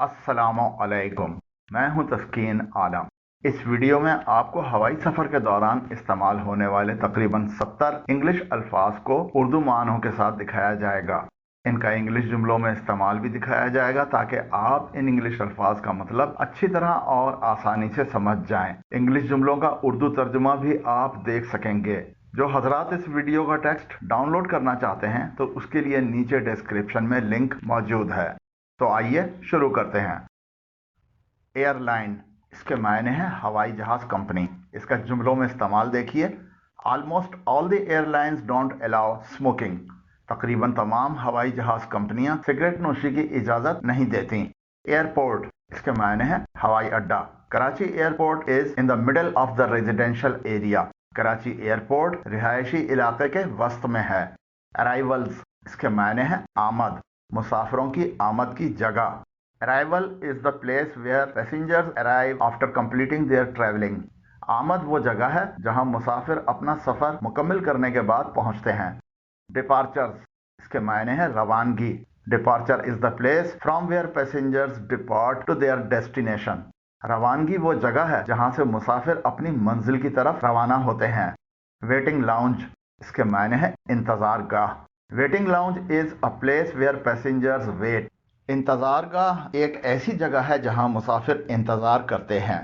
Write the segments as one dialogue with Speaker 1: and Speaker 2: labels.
Speaker 1: अस्सलामु अलैकुम। मैं हूं तस्कीन आलम। इस वीडियो में आपको हवाई सफ़र के दौरान इस्तेमाल होने वाले तकरीबन 70 इंग्लिश अल्फाज को उर्दू मानों के साथ दिखाया जाएगा। इनका इंग्लिश जुमलों में इस्तेमाल भी दिखाया जाएगा ताकि आप इन इंग्लिश अल्फाज का मतलब अच्छी तरह और आसानी से समझ जाएं। इंग्लिश जुमलों का उर्दू तर्जुमा भी आप देख सकेंगे। जो हजरात इस वीडियो का टेक्स्ट डाउनलोड करना चाहते हैं तो उसके लिए नीचे डिस्क्रिप्शन में लिंक मौजूद है। तो आइए शुरू करते हैं। एयरलाइन, इसके मायने हैं हवाई जहाज कंपनी। इसका जुमलों में इस्तेमाल देखिए। Almost all the airlines don't allow smoking. तकरीबन तमाम हवाई जहाज कंपनियां सिगरेट नोशी की इजाज़त नहीं देती। एयरपोर्ट, इसके मायने हैं हवाई अड्डा। Karachi airport is in the middle of the residential area. Karachi airport रिहायशी इलाके के वस्त में है। अराइवल्स, इसके मायने हैं आमद, मुसाफिरों की आमद की जगह। Arrival is the place where passengers arrive after completing their travelling. आमद वो जगह है जहां मुसाफिर अपना सफर मुकम्मल करने के बाद पहुंचते हैं। डिपार्चर्स, इसके मायने हैं रवानगी। Departure is the place from where passengers depart to their destination. रवानगी वो जगह है जहां से मुसाफिर अपनी मंजिल की तरफ रवाना होते हैं। वेटिंग लाउंज, इसके मायने हैं इंतजार गाह। Waiting lounge is a place where passengers wait. इंतजार गाह एक ऐसी जगह है जहां मुसाफिर इंतजार करते हैं।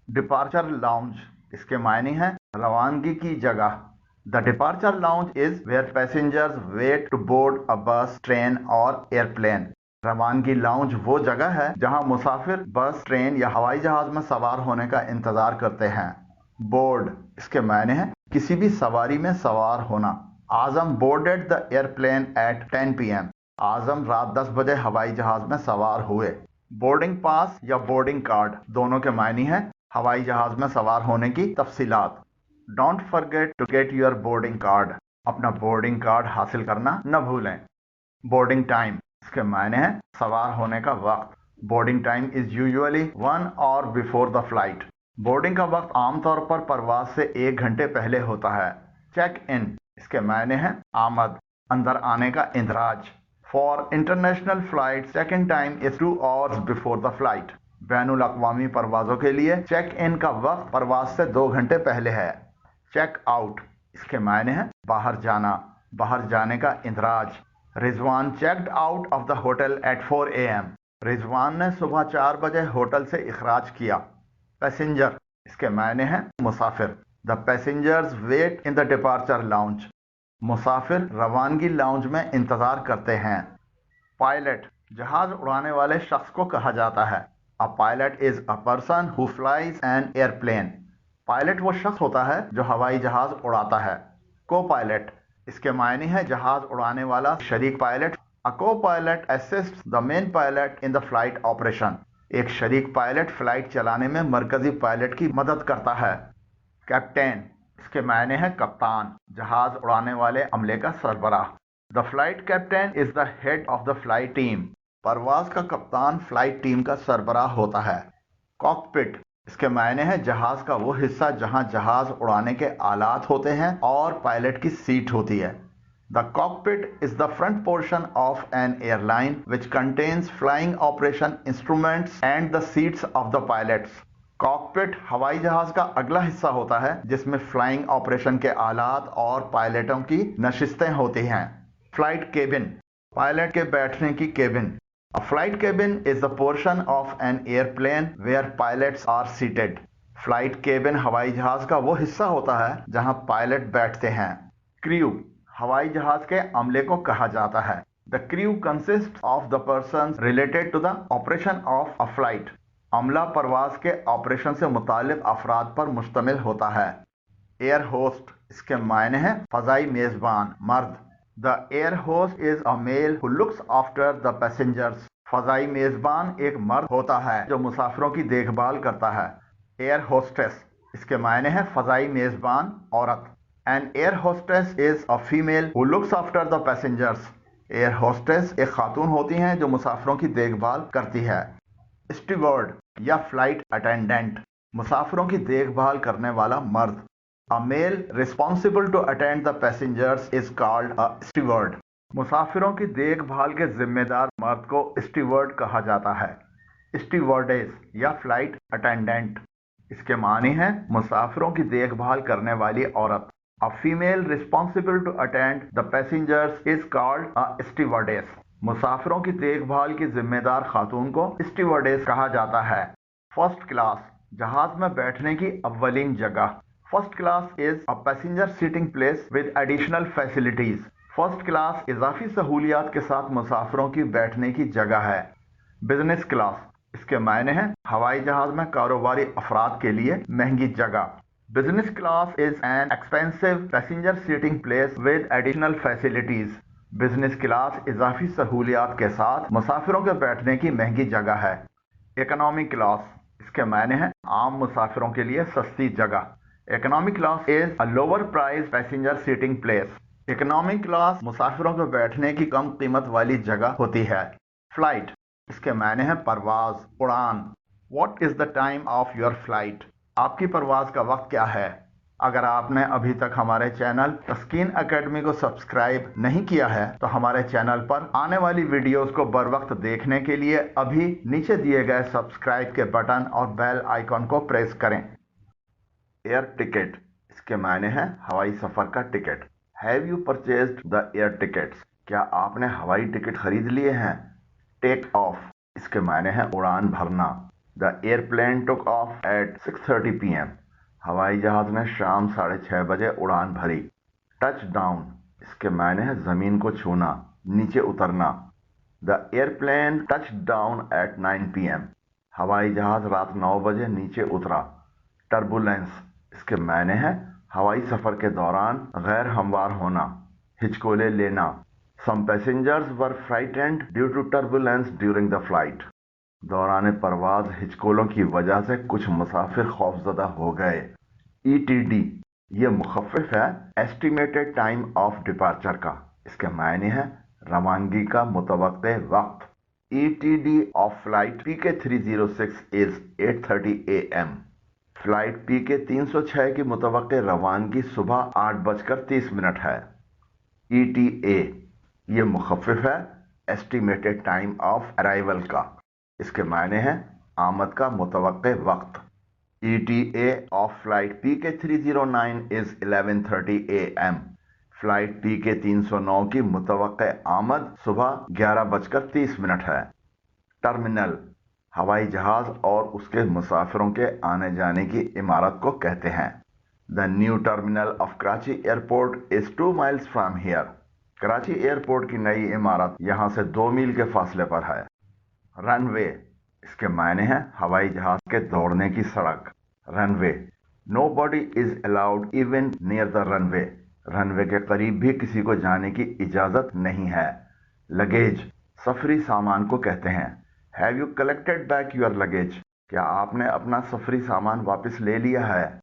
Speaker 1: डिपार्चर लाउंज, इसके मायने हैं रवानगी की जगह। The departure lounge is where passengers wait to board a bus, train और एयरप्लेन। रवानगी लाउंज वो जगह है जहां मुसाफिर बस, ट्रेन या हवाई जहाज में सवार होने का इंतजार करते हैं। बोर्ड, इसके मायने हैं किसी भी सवारी में सवार होना। Azam boarded the airplane at 10 PM। Azam रात 10 बजे हवाई जहाज में सवार हुए। बोर्डिंग पास या बोर्डिंग कार्ड दोनों के मायने हैं हवाई जहाज में सवार होने की तफसीलात। Don't forget to get your boarding card. अपना बोर्डिंग कार्ड हासिल करना न भूलें। बोर्डिंग टाइम, इसके मायने हैं सवार होने का वक्त। Boarding time is usually 1 hour before the flight. Boarding का वक्त आमतौर पर परवाज से 1 घंटे पहले होता है। चेक इन, इसके मायने हैं आमद, अंदर आने का इंदराज। For international flight check in time is 2 hours before the flight. बैनुल अक़वामी परवाजों के लिए चेक इन का वक्त परवाज से 2 घंटे पहले है। चेक आउट, इसके मायने हैं बाहर जाना, बाहर जाने का इंदराज। Rizwan checked out of the hotel at 4 AM। Rizwan ने सुबह 4 बजे होटल से इखराज किया। पैसेंजर, इसके मायने हैं मुसाफिर। The passengers wait in the departure lounge. मुसाफिर रवानगी लाउंज में इंतजार करते हैं। पायलट, जहाज उड़ाने वाले शख्स को कहा जाता है। A pilot is a person who flies an airplane. Pilot वो शख्स होता है जो हवाई जहाज उड़ाता है। को पायलट, इसके मायने हैं जहाज उड़ाने वाला शरीक पायलट। अ को pilot assists the main pilot in the flight operation. एक शरीक पायलट फ्लाइट चलाने में मरकजी पायलट की मदद करता है। कैप्टन, इसके मायने हैं कप्तान, जहाज उड़ाने वाले अमले का सरबराह। The flight captain is the head of the flight team. परवाज का कप्तान फ्लाइट टीम का सरबराह होता है। कॉकपिट, इसके मायने हैं जहाज का वो हिस्सा जहां जहाज उड़ाने के आलात होते हैं और पायलट की सीट होती है। The cockpit is the front portion of N airline which contains flying operation instruments and the seats of the pilots. Cockpit हवाई जहाज का अगला हिस्सा होता है जिसमें फ्लाइंग ऑपरेशन के आलात और पायलटों की नशिस्तें होती हैं। फ्लाइट केबिन, पायलट के बैठने की cabin. A flight cabin is the portion of an airplane where pilots are seated. Flight cabin हवाई जहाज का वो हिस्सा होता है जहां पायलट बैठते हैं। क्रू, हवाई जहाज के अमले को कहा जाता है। The crew consists of the persons related to the operation of a flight. अमला परवाज के ऑपरेशन से मुतालिक अफराद पर मुश्तमिल होता है। एयर होस्ट, इसके मायने हैं फजाई मेजबान, मर्द। The air host is a male who looks after the passengers. फजाई मेजबान एक मर्द होता है जो मुसाफिरों की देखभाल करता है। एयर होस्टेस, इसके मायने हैं फजाई मेजबान, औरत। An air hostess is a female who looks after the passengers. Air hostess एक खातून होती हैं जो मुसाफिरों की देखभाल करती है। स्टीवर्ड या फ्लाइट अटेंडेंट, मुसाफिरों की देखभाल करने वाला मर्द। A male responsible to attend the passengers is called a steward. मुसाफिरों की देखभाल के जिम्मेदार मर्द को स्टीवर्ड कहा जाता है। स्टीवर्डेस या फ्लाइट अटेंडेंट। इसके मानी हैं मुसाफिरों की देखभाल करने वाली औरत। A female responsible to attend the passengers is called a stewardess. मुसाफिरों की देखभाल की जिम्मेदार खातून को स्टीवर्डेस कहा जाता है। फर्स्ट क्लास, जहाज में बैठने की अव्वलीन जगह। First class is a passenger seating place with additional facilities. First class इजाफी सहूलियात के साथ मुसाफिरों की बैठने की जगह है। बिजनेस क्लास, इसके मायने हैं हवाई जहाज में कारोबारी अफराद के लिए महंगी जगह। Business class is an expensive passenger seating place with additional facilities. Business class इजाफी सहूलियात के साथ मुसाफिरों के बैठने की महंगी जगह है। इकोनॉमी क्लास, इसके मायने हैं आम मुसाफिरों के लिए सस्ती जगह। Economy class is a lower price passenger seating place. Economy class मुसाफिरों के बैठने की कम कीमत वाली जगह होती है। फ्लाइट, इसके मायने हैं परवाज, उड़ान। What is the time of your flight? आपकी परवाज का वक्त क्या है? अगर आपने अभी तक हमारे चैनल तस्कीन एकेडमी को सब्सक्राइब नहीं किया है तो हमारे चैनल पर आने वाली वीडियोस को बर वक्त देखने के लिए अभी नीचे दिए गए सब्सक्राइब के बटन और बेल आइकॉन को प्रेस करें। एयर टिकट, इसके मायने हैं हवाई सफर का ticket. Have you purchased the air tickets? क्या आपने हवाई टिकट खरीद लिए हैं? टेक ऑफ, इसके मायने हैं उड़ान भरना। The airplane took off at 6:30 PM। हवाई जहाज ने शाम 6:30 बजे उड़ान भरी। टच डाउन, इसके मायने हैं जमीन को छूना, नीचे उतरना। The airplane touch down at 9 PM। हवाई जहाज रात 9 बजे नीचे उतरा। टर्बुलेंस, इसके मायने हैं हवाई सफर के दौरान गैर हमवार होना, हिचकोले लेना। Some passengers were frightened due to turbulence during the flight. दौरान परवाज हिचकोलों की वजह से कुछ मुसाफिर खौफजदा हो गए। ETD, ये मुखफ़िफ है एस्टिमेटेड टाइम ऑफ डिपार्चर का। इसके मायने हैं रवानगी का मुतवक्के वक्त। ETD of flight PK306 is 8:30 AM। Flight PK306 की मुतवक्के रवानगी सुबह 8:30 है। ETA, ये मुखफ़िफ है एस्टिमेटेड टाइम ऑफ अराइवल का। इसके मायने हैं आमद का मुतवक्के वक्त। ETA of flight PK309 is 11:30 AM। Flight PK309 की मुतवक्के आमद सुबह 11:30 है। टर्मिनल, हवाई जहाज और उसके मुसाफिरों के आने जाने की इमारत को कहते हैं। The new terminal of Karachi airport is 2 miles from here. Karachi airport की नई इमारत यहाँ से 2 मील के फासले पर है। रनवे, इसके मायने हैं हवाई जहाज के दौड़ने की सड़क। Runway, nobody is allowed even near the runway. Runway के करीब भी किसी को जाने की इजाजत नहीं है। लगेज, सफरी सामान को कहते हैं। Have you collected back your luggage? क्या आपने अपना सफरी सामान वापस ले लिया है?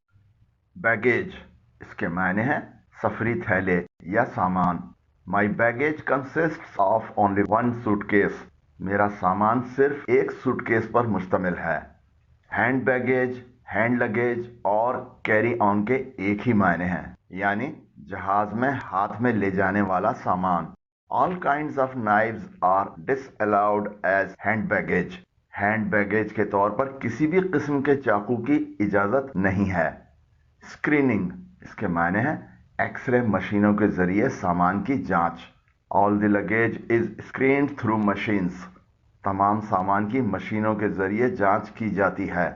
Speaker 1: बैगेज, इसके मायने हैं सफरी थैले या सामान। My baggage consists of only 1 suitcase. मेरा सामान सिर्फ एक सूटकेस पर मुश्तमिल है। हैंड बैगेज, हैंड लगेज और कैरी ऑन के एक ही मायने हैं, यानी जहाज में हाथ में ले जाने वाला सामान। All kinds of knives are disallowed as hand baggage. Hand baggage के तौर पर किसी भी किस्म के चाकू की इजाजत नहीं है। स्क्रीनिंग, इसके मायने हैं एक्सरे मशीनों के जरिए सामान की जांच। All the luggage is screened through machines. तमाम सामान की मशीनों के जरिए जांच की जाती है।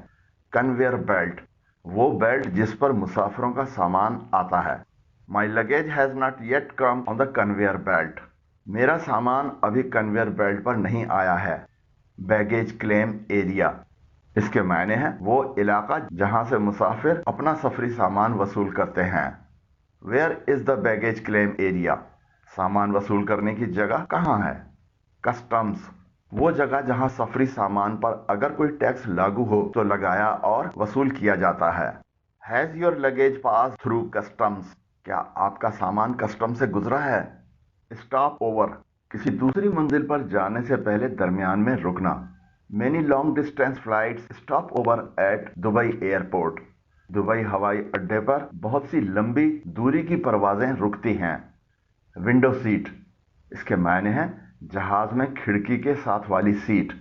Speaker 1: कन्वेयर बेल्ट, वो बेल्ट जिस पर मुसाफिरों का सामान आता है। My luggage has not yet come on the conveyor belt. मेरा सामान अभी कन्वेयर बेल्ट पर नहीं आया है। बैगेज क्लेम एरिया, इसके मायने हैं वो इलाका जहां से मुसाफिर अपना सफरी सामान वसूल करते हैं। Where is the baggage claim area? सामान वसूल करने की जगह कहाँ है? कस्टम्स, वो जगह जहां सफरी सामान पर अगर कोई टैक्स लागू हो तो लगाया और वसूल किया जाता है। Has your luggage pass through customs? क्या आपका सामान कस्टम से गुजरा है? स्टॉप ओवर, किसी दूसरी मंजिल पर जाने से पहले दरमियान में रुकना। Many long distance flights stop over at Dubai airport. Dubai हवाई अड्डे पर बहुत सी लंबी दूरी की परवाजें रुकती हैं। विंडो सीट, इसके मायने हैं जहाज में खिड़की के साथ वाली seat.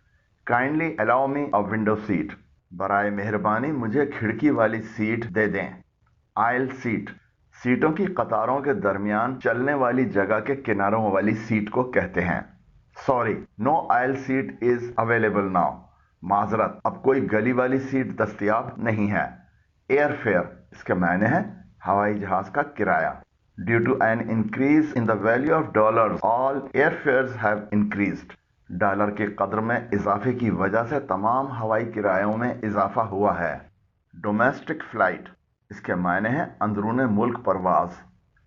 Speaker 1: Kindly allow me a window seat, बराए मेहरबानी मुझे खिड़की वाली सीट दे दें। आयल सीट, सीटों की कतारों के दरमियान चलने वाली जगह के किनारों वाली सीट को कहते हैं। Sorry, no aisle seat is available now, माजरत अब कोई गली वाली सीट दस्तयाब नहीं है। एयर फेयर, इसके मायने हैं हवाई जहाज का किराया। Due to an increase in the value of dollar all air fares have increased, dollar की कदर में इजाफे की वजह से तमाम हवाई किरायों में इजाफा हुआ है। डोमेस्टिक फ्लाइट, इसके मायने हैं अंदरून मुल्क परवाज।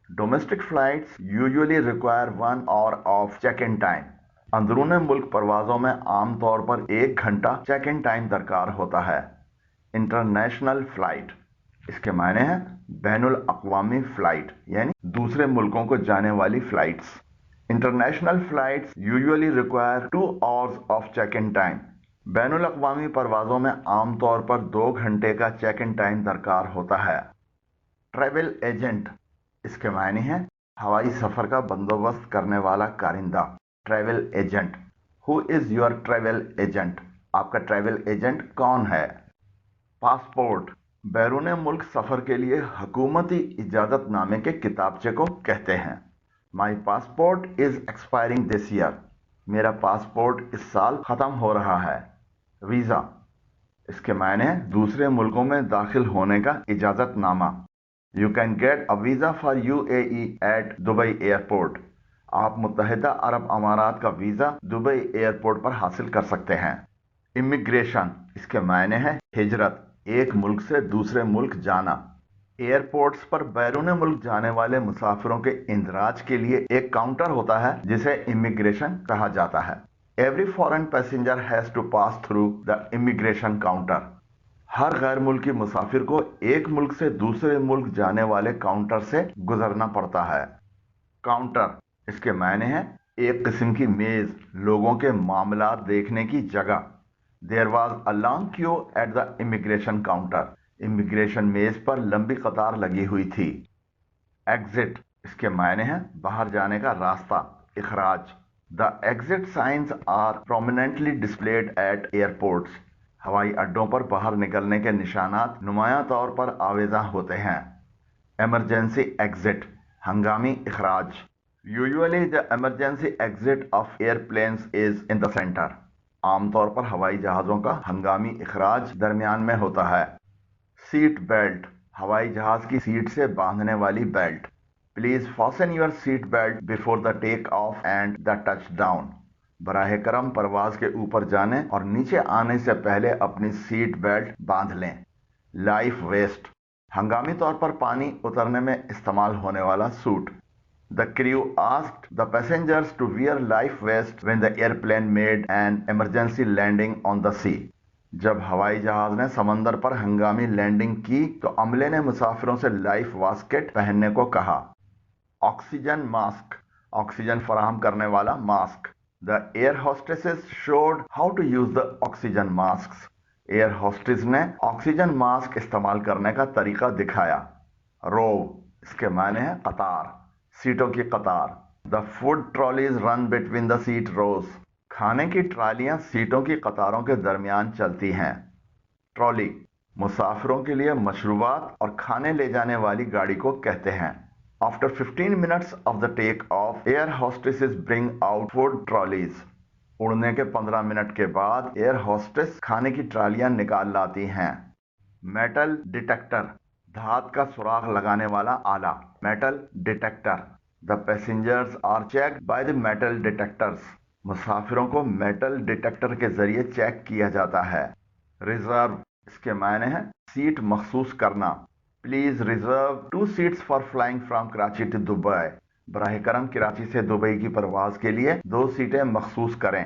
Speaker 1: Domestic flights usually require 1 hour of check in time, अंदरून मुल्क परवाजों में आमतौर पर 1 घंटा चेक इन टाइम दरकार होता है। इंटरनेशनल फ्लाइट, इसके मायने हैं बैनुल अक़वामी फ्लाइट, यानी दूसरे मुल्कों को जाने वाली flights. International flights usually require 2 hours of check in time, बैनुल अक़वामी परवाज़ों में आमतौर पर 2 घंटे का चेक इन टाइम दरकार होता है। ट्रैवल एजेंट, इसके मायने हैं हवाई सफ़र का बंदोबस्त करने वाला कारिंदा। Travel agent, who is your travel agent, आपका ट्रैवल एजेंट कौन है। पासपोर्ट, बैरून मुल्क सफ़र के लिए हुकूमती इजाज़तनामे के किताबचे को कहते हैं। माई passport is expiring this year, मेरा पासपोर्ट इस साल ख़त्म हो रहा है। वीज़ा, इसके मायने हैं दूसरे मुल्कों में दाखिल होने का इजाज़तनामा। You can get a visa for UAE at Dubai airport, आप मुत्तहिदा अरब अमारात का वीज़ा दुबई एयरपोर्ट पर हासिल कर सकते हैं। इमिग्रेशन, इसके मायने हैं हिजरत, एक मुल्क से दूसरे मुल्क जाना। एयरपोर्ट्स पर बैरून मुल्क जाने वाले मुसाफिरों के इंदराज के लिए एक काउंटर होता है जिसे इमिग्रेशन कहा जाता है। Every foreign passenger has to pass through the immigration counter, हर गैर मुल्की मुसाफिर को एक मुल्क से दूसरे मुल्क जाने वाले काउंटर से गुजरना पड़ता है। काउंटर, इसके मायने हैं एक किस्म की मेज, लोगों के मामला देखने की जगह। There was a long queue at the immigration counter, immigration मेज पर लंबी कतार लगी हुई थी। एग्जिट, इसके मायने हैं बाहर जाने का रास्ता, इखराज। The exit signs are prominently displayed at airports, हवाई अड्डों पर बाहर निकलने के निशानात नुमायां तौर पर आवेजा होते हैं। एमरजेंसी एग्जिट, हंगामी इखराज। Usually the emergency exit of airplanes is in the centre, आमतौर पर हवाई जहाज़ों का हंगामी इखराज दरमियान में होता है। सीट बेल्ट, हवाई जहाज की सीट से बांधने वाली belt. Please fasten your seat belt before the take off and the touch down, बराह करम परवाज के ऊपर जाने और नीचे आने से पहले अपनी सीट बेल्ट बांध लें। लाइफ वेस्ट, हंगामी तौर पर पानी उतरने में इस्तेमाल होने वाला suit. The crew asked the passengers to wear life vests when the airplane made an emergency landing on the sea. जब हवाई जहाज ने समंदर पर हंगामी लैंडिंग की तो अमले ने मुसाफिरों से लाइफ वास्केट पहनने को कहा। ऑक्सीजन मास्क, ऑक्सीजन फराहम करने वाला mask. The air hostesses showed how to use the oxygen masks. Air hostess ने ऑक्सीजन मास्क इस्तेमाल करने का तरीका दिखाया। रोव, इसके मायने हैं कतार, सीटों की कतार। The food trolleys run between the seat rows, खाने की ट्रालियां सीटों की कतारों के दरमियान चलती हैं। ट्रॉली, मुसाफिरों के लिए मशरूबात और खाने ले जाने वाली गाड़ी को कहते हैं। After 15 minutes of the take off, air hostesses bring out food trolleys, उड़ने के 15 मिनट के बाद एयर होस्टेस खाने की ट्रालियां निकाल लाती हैं। मेटल डिटेक्टर, धात का सुराख लगाने वाला आला। Metal detector, the passengers are checked by the metal detectors, मुसाफिरों को मेटल डिटेक्टर के जरिए चेक किया जाता है। रिजर्व, इसके मायने हैं सीट मखसूस करना। Please reserve 2 seats for flying from Karachi to Dubai, बराह करम कराची से दुबई की परवाज के लिए 2 सीटें मखसूस करें।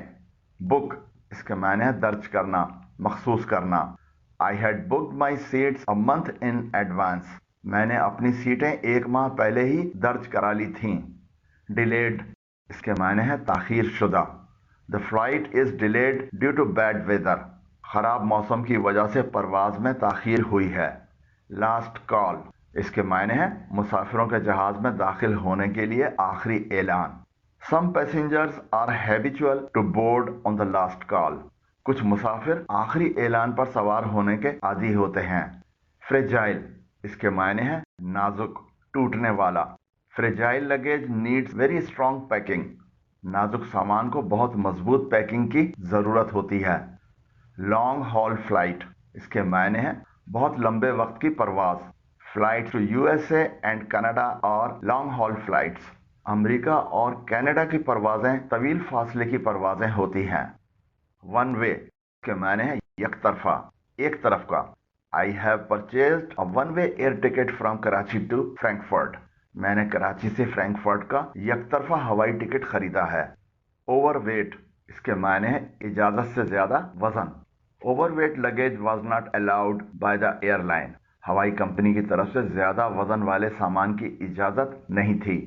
Speaker 1: बुक, इसके मायने हैं दर्ज करना, मखसूस करना। I had booked my seats a month in advance, मैंने अपनी सीटें 1 माह पहले ही दर्ज करा ली थीं। डिलेड, इसके मायने हैं ताखीर शुदा। The flight is delayed due to bad weather, खराब मौसम की वजह से परवाज में ताखीर हुई है। लास्ट कॉल, इसके मायने हैं मुसाफिरों के जहाज में दाखिल होने के लिए आखिरी ऐलान। Some passengers are habitual to board on the last call, कुछ मुसाफिर आखिरी एलान पर सवार होने के आदी होते हैं। फ्रेजाइल, इसके मायने हैं नाजुक, टूटने वाला। Fragile luggage needs very strong packing. नाजुक सामान को बहुत मजबूत पैकिंग की जरूरत होती है। लॉन्ग हॉल फ्लाइट, इसके मायने हैं बहुत लंबे वक्त की परवाज। Flight to USA and Canada और लॉन्ग हॉल फ्लाइट्स। अमेरिका और कनाडा की परवाजें तवील फासले की परवाजें होती हैं। वन वे के मायने हैं एक तरफा, एक तरफ का। I have purchased a one way air ticket from Karachi to Frankfurt. मैंने कराची से फ्रैंकफर्ट का एक तरफा हवाई टिकट खरीदा है। ओवरवेट, इसके मायने हैं इजाजत से ज्यादा वजन। Overweight luggage was not allowed by the airline. हवाई कंपनी की तरफ से ज्यादा वजन वाले सामान की इजाजत नहीं थी।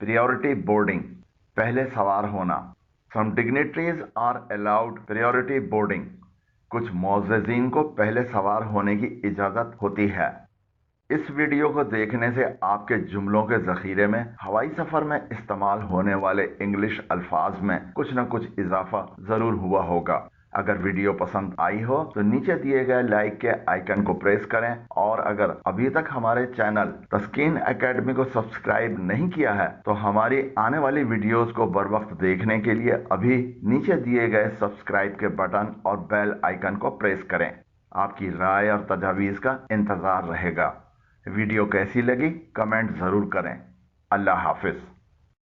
Speaker 1: प्रियोरिटी बोर्डिंग, पहले सवार होना। Some dignitaries are allowed priority boarding. कुछ मुअज़्ज़िज़ीन को पहले सवार होने की इजाजत होती है। इस वीडियो को देखने से आपके जुमलों के जखीरे में हवाई सफर में इस्तेमाल होने वाले इंग्लिश अल्फाज में कुछ न कुछ इजाफा जरूर हुआ होगा। अगर वीडियो पसंद आई हो तो नीचे दिए गए लाइक के आइकन को प्रेस करें, और अगर अभी तक हमारे चैनल तस्कीन एकेडमी को सब्सक्राइब नहीं किया है तो हमारी आने वाली वीडियोस को बर वक्त देखने के लिए अभी नीचे दिए गए सब्सक्राइब के बटन और बेल आइकन को प्रेस करें। आपकी राय और तजावीज़ का इंतज़ार रहेगा। वीडियो कैसी लगी कमेंट ज़रूर करें। अल्लाह हाफिज़।